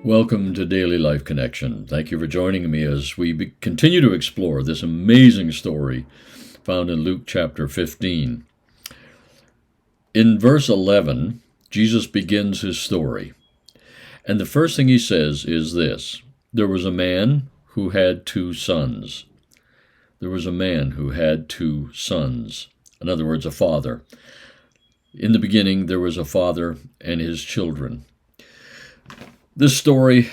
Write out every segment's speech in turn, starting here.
Welcome to Daily Life Connection. Thank you for joining me as we continue to explore this amazing story found in Luke chapter 15. In verse 11, Jesus begins his story. And the first thing he says is this: there was a man who had two sons. There was a man who had two sons. In other words, a father. In the beginning, there was a father and his children. This story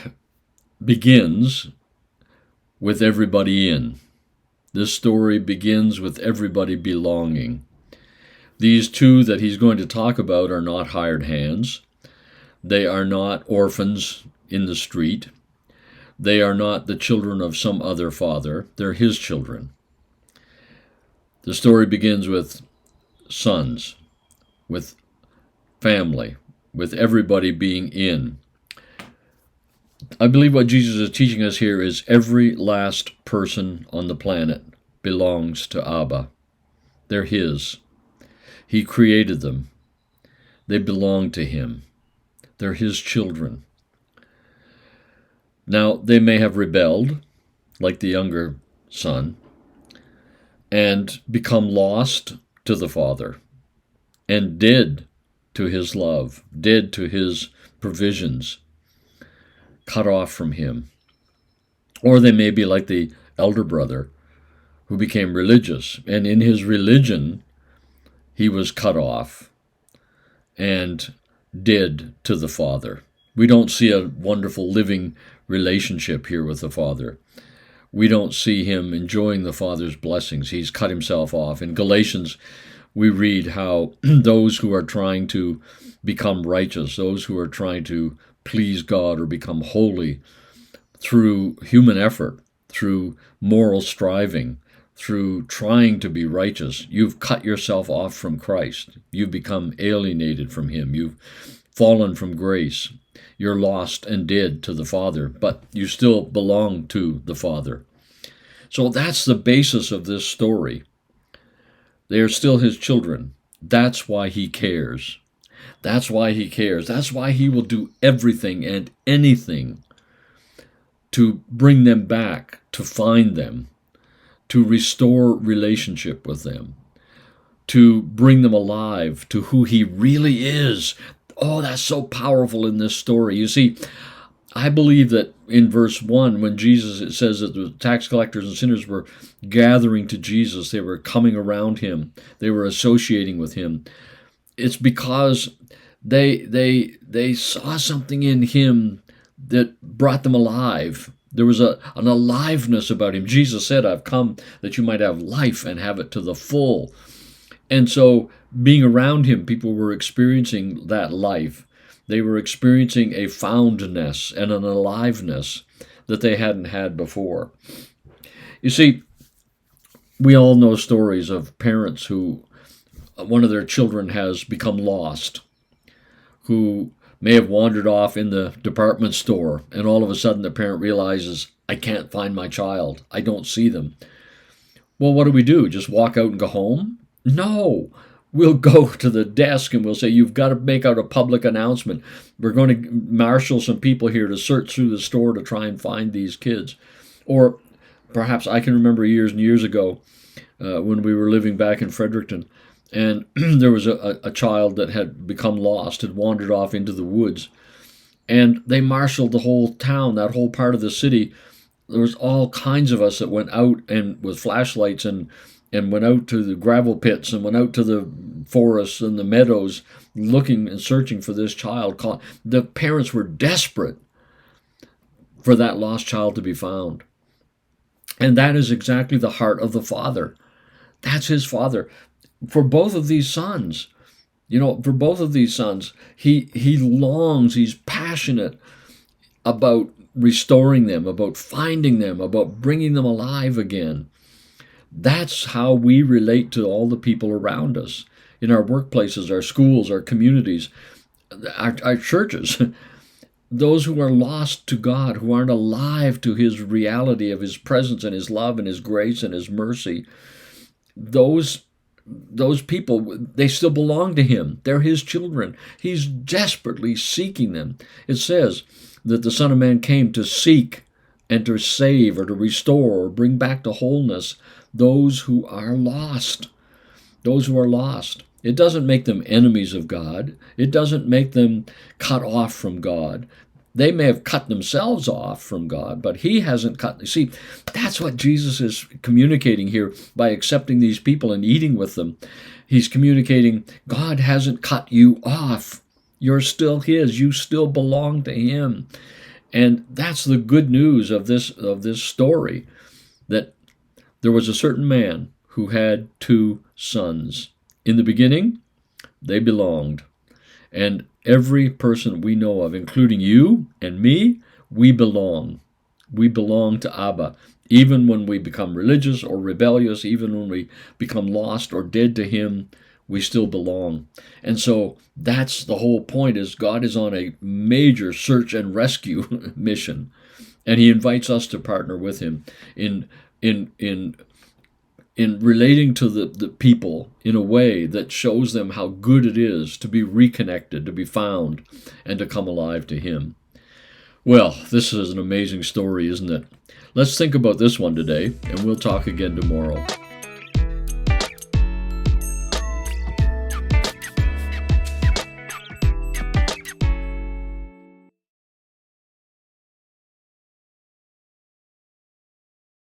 begins with everybody in. This story begins with everybody belonging. These two that he's going to talk about are not hired hands. They are not orphans in the street. They are not the children of some other father. They're his children. The story begins with sons, with family, with everybody being in. I believe what Jesus is teaching us here is every last person on the planet belongs to Abba. They're his. He created them. They belong to him. They're his children. Now, they may have rebelled, like the younger son, and become lost to the Father, and dead to his love, dead to his provisions, cut off from him. Or they may be like the elder brother who became religious, and in his religion he was cut off and dead to the Father. We don't see a wonderful living relationship here with the Father. We don't see him enjoying the Father's blessings. He's cut himself off. In Galatians, we read how those who are trying to become righteous, those who are trying to please God or become holy through human effort, through moral striving, through trying to be righteous, you've cut yourself off from Christ. You've become alienated from him. You've fallen from grace. You're lost and dead to the Father, but you still belong to the Father. So that's the basis of this story. They are still his children. That's why he cares. That's why he cares. That's why he will do everything and anything to bring them back, to find them, to restore relationship with them, to bring them alive to who he really is. Oh, that's so powerful in this story. You see, I believe that in verse 1, when Jesus, it says that the tax collectors and sinners were gathering to Jesus, they were coming around him, they were associating with him. It's because they saw something in him that brought them alive. There was an aliveness about him. Jesus said, I've come that you might have life and have it to the full. And so being around him, people were experiencing that life. They were experiencing a foundness and an aliveness that they hadn't had before. You see, we all know stories of parents who one of their children has become lost, who may have wandered off in the department store, and all of a sudden the parent realizes, I can't find my child. I don't see them. Well, what do? Just walk out and go home? No. We'll go to the desk and we'll say, you've got to make out a public announcement. We're going to marshal some people here to search through the store to try and find these kids. Or perhaps I can remember years and years ago when we were living back in Fredericton, and there was a child that had become lost, had wandered off into the woods. And they marshaled the whole town, that whole part of the city. There was all kinds of us that went out and with flashlights and went out to the gravel pits and went out to the forests and the meadows looking and searching for this child. The parents were desperate for that lost child to be found. And that is exactly the heart of the Father. That's his Father. For both of these sons, he longs, he's passionate about restoring them, about finding them, about bringing them alive again. That's how we relate to all the people around us, in our workplaces, our schools, our communities, our churches. Those who are lost to God, who aren't alive to his reality of his presence and his love and his grace and his mercy, those people, they still belong to him. They're his children. He's desperately seeking them. It says that the Son of Man came to seek and to save or to restore or bring back to wholeness those who are lost. Those who are lost. It doesn't make them enemies of God. It doesn't make them cut off from God. They may have cut themselves off from God, but he hasn't cut. See, that's what Jesus is communicating here by accepting these people and eating with them. He's communicating God hasn't cut you off. You're still his. You still belong to him. And that's the good news of this story, that there was a certain man who had 2 sons. In the beginning, they belonged. And every person we know of, including you and me, we belong. We belong to Abba. Even when we become religious or rebellious, even when we become lost or dead to him, we still belong. And so that's the whole point, is God is on a major search and rescue mission. And he invites us to partner with him in relating to the people in a way that shows them how good it is to be reconnected, to be found, and to come alive to him. Well, this is an amazing story, isn't it? Let's think about this one today, and we'll talk again tomorrow.